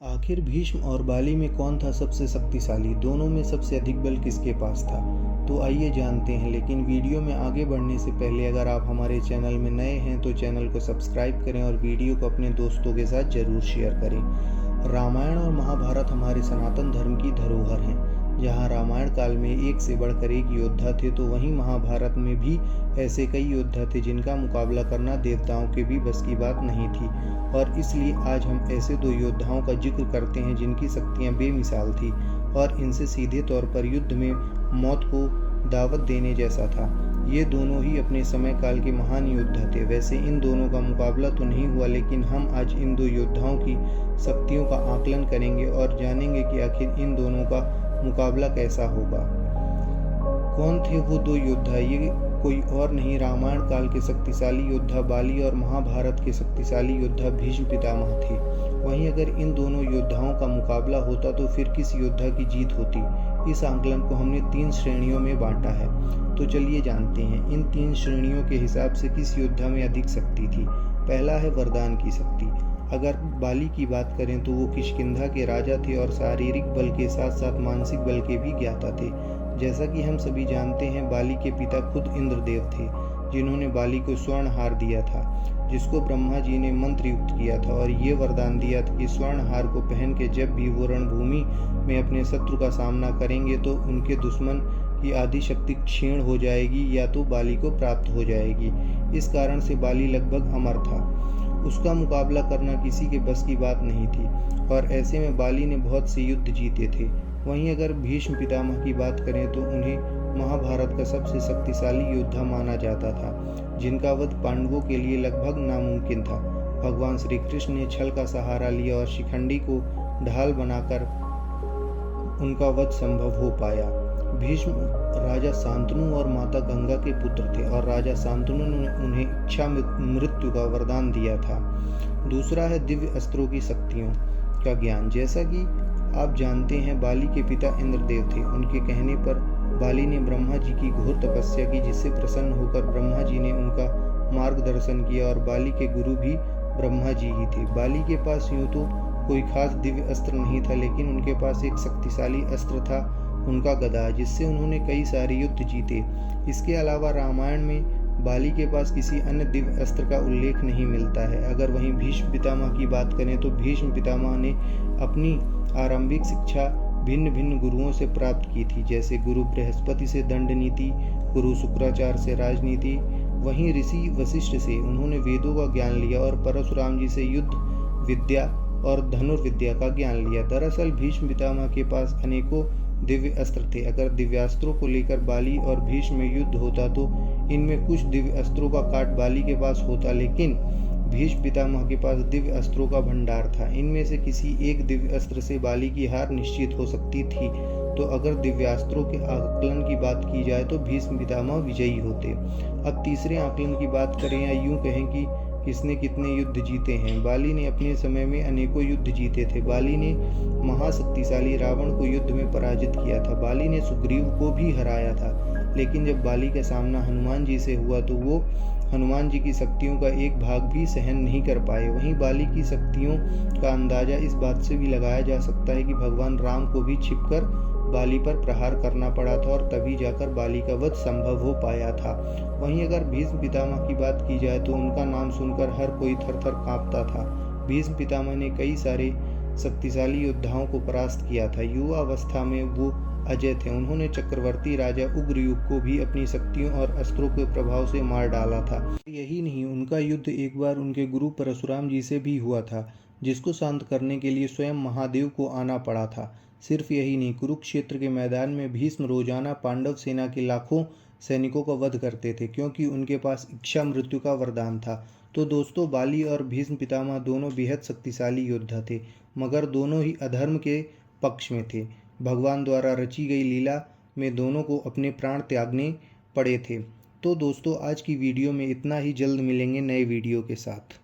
आखिर भीष्म और बाली में कौन था सबसे शक्तिशाली? दोनों में सबसे अधिक बल किसके पास था? तो आइए जानते हैं। लेकिन वीडियो में आगे बढ़ने से पहले अगर आप हमारे चैनल में नए हैं तो चैनल को सब्सक्राइब करें और वीडियो को अपने दोस्तों के साथ जरूर शेयर करें। रामायण और महाभारत हमारे सनातन धर्म की धरोहर हैं। जहाँ रामायण काल में एक से बढ़कर एक योद्धा थे तो वहीं महाभारत में भी ऐसे कई योद्धा थे जिनका मुकाबला करना देवताओं के भी बस की बात नहीं थी। और इसलिए आज हम ऐसे दो योद्धाओं का जिक्र करते हैं जिनकी शक्तियां बेमिसाल थी और इनसे सीधे तौर पर युद्ध में मौत को दावत देने जैसा था। ये दोनों ही अपने समय काल के महान योद्धा थे। वैसे इन दोनों का मुकाबला तो नहीं हुआ, लेकिन हम आज इन दो योद्धाओं की शक्तियों का आकलन करेंगे और जानेंगे कि आखिर इन दोनों का मुकाबला कैसा होगा। कौन थे वो दो योद्धा? ये कोई और नहीं, रामायण काल के शक्तिशाली योद्धा बाली और महाभारत के शक्तिशाली योद्धा भीष्म पितामह थे। वहीं अगर इन दोनों योद्धाओं का मुकाबला होता तो फिर किस योद्धा की जीत होती? इस आंकलन को हमने 3 श्रेणियों में बांटा है। तो चलिए जानते हैं इन 3 श्रेणियों के हिसाब से किस योद्धा में अधिक शक्ति थी। पहला है वरदान की शक्ति। अगर बाली की बात करें तो वो किष्किंधा के राजा थे और शारीरिक बल के साथ साथ मानसिक बल के भी ज्ञाता थे। जैसा कि हम सभी जानते हैं, बाली के पिता खुद इंद्रदेव थे, जिन्होंने बाली को स्वर्ण हार दिया था, जिसको ब्रह्मा जी ने मंत्र युक्त किया था और ये वरदान दिया था कि स्वर्ण हार को पहन के जब भी वो रणभूमि में अपने शत्रु का सामना करेंगे तो उनके दुश्मन की आधी शक्ति क्षीण हो जाएगी या तो बाली को प्राप्त हो जाएगी। इस कारण से बाली लगभग अमर था। उसका मुकाबला करना किसी के बस की बात नहीं थी और ऐसे में बाली ने बहुत से युद्ध जीते थे। वहीं अगर भीष्म पितामह की बात करें तो उन्हें महाभारत का सबसे शक्तिशाली योद्धा माना जाता था, जिनका वध पांडवों के लिए लगभग नामुमकिन था। भगवान श्री कृष्ण ने छल का सहारा लिया और शिखंडी को ढाल बनाकर उनका वध संभव हो पाया। भीष्म राजा शांतनु और माता गंगा के पुत्र थे और राजा शांतनु ने उन्हें इच्छा मृत्यु का वरदान दिया था। दूसरा है दिव्य अस्त्रों की शक्तियों का ज्ञान। जैसा कि आप जानते हैं, बाली के पिता इंद्रदेव थे। उनके कहने पर बाली ने ब्रह्मा जी की घोर तपस्या की, जिससे प्रसन्न होकर ब्रह्मा जी ने उनका मार्गदर्शन किया और बाली के गुरु भी ब्रह्मा जी ही थे। बाली के पास यूं तो कोई खास दिव्य अस्त्र नहीं था, लेकिन उनके पास एक शक्तिशाली अस्त्र था, उनका गदा, जिससे उन्होंने कई सारे युद्ध जीते। इसके अलावा रामायण में बाली के पास किसी अन्य दिव्य अस्त्र का उल्लेख नहीं मिलता है। अगर वहीं भीष्म पितामह की बात करें तो भीष्म पितामह ने अपनी आरंभिक शिक्षा भिन्न भिन्न गुरुओं से प्राप्त की थी, जैसे गुरु बृहस्पति से दंड नीति, गुरु शुक्राचार्य से राजनीति। वहीं ऋषि वशिष्ठ से उन्होंने वेदों का ज्ञान लिया और परशुराम जी से युद्ध विद्या और धनुर्विद्या का ज्ञान लिया। दरअसल भीष्म पितामह के पास अनेकों दिव्य अस्त्र थे। अगर दिव्यास्त्रों को लेकर बाली और भीष्म में युद्ध होता तो इनमें कुछ दिव्य अस्त्रों का काट बाली के पास होता, लेकिन भीष्म पितामह के पास दिव्य अस्त्रों का भंडार था। इनमें से किसी एक दिव्य अस्त्र से बाली की हार निश्चित हो सकती थी। तो अगर दिव्यास्त्रों के आकलन की बात की जाए तो भीष्म पितामह विजयी होते। अब तीसरे आकलन की बात करें या यूं कहें कि किसने कितने युद्ध जीते हैं। बाली ने अपने समय में अनेकों युद्ध जीते थे। बाली ने महाशक्तिशाली रावण को युद्ध में पराजित किया था। बाली ने सुग्रीव को भी हराया था, लेकिन जब बाली का सामना हनुमान जी से हुआ तो वो हनुमान जी की शक्तियों का एक भाग भी सहन नहीं कर पाए। वहीं बाली की शक्तियों का अंदाजा इस बात से भी लगाया जा सकता है कि भगवान राम को भी छिपकर बाली पर प्रहार करना पड़ा था और तभी जाकर बाली का वध संभव हो पाया था। वहीं अगर भीष्म पितामह की बात की जाए तो उनका नाम सुनकर हर कोई थर-थर कांपता था। भीष्म पितामह ने कई सारे शक्तिशाली योद्धाओं को परास्त किया था। युवा अवस्था में वो अजय थे। उन्होंने चक्रवर्ती राजा उग्रयुग को भी अपनी शक्तियों और अस्त्रों के प्रभाव से मार डाला था। यही नहीं, उनका युद्ध एक बार उनके गुरु परशुराम जी से भी हुआ था, जिसको शांत करने के लिए स्वयं महादेव को आना पड़ा था। सिर्फ यही नहीं, कुरुक्षेत्र के मैदान में भीष्म रोजाना पांडव सेना के लाखों सैनिकों का वध करते थे, क्योंकि उनके पास इच्छा मृत्यु का वरदान था। तो दोस्तों, बाली और भीष्म पितामह दोनों बेहद शक्तिशाली योद्धा थे, मगर दोनों ही अधर्म के पक्ष में थे। भगवान द्वारा रची गई लीला में दोनों को अपने प्राण त्यागने पड़े थे। तो दोस्तों, आज की वीडियो में इतना ही। जल्द मिलेंगे नए वीडियो के साथ।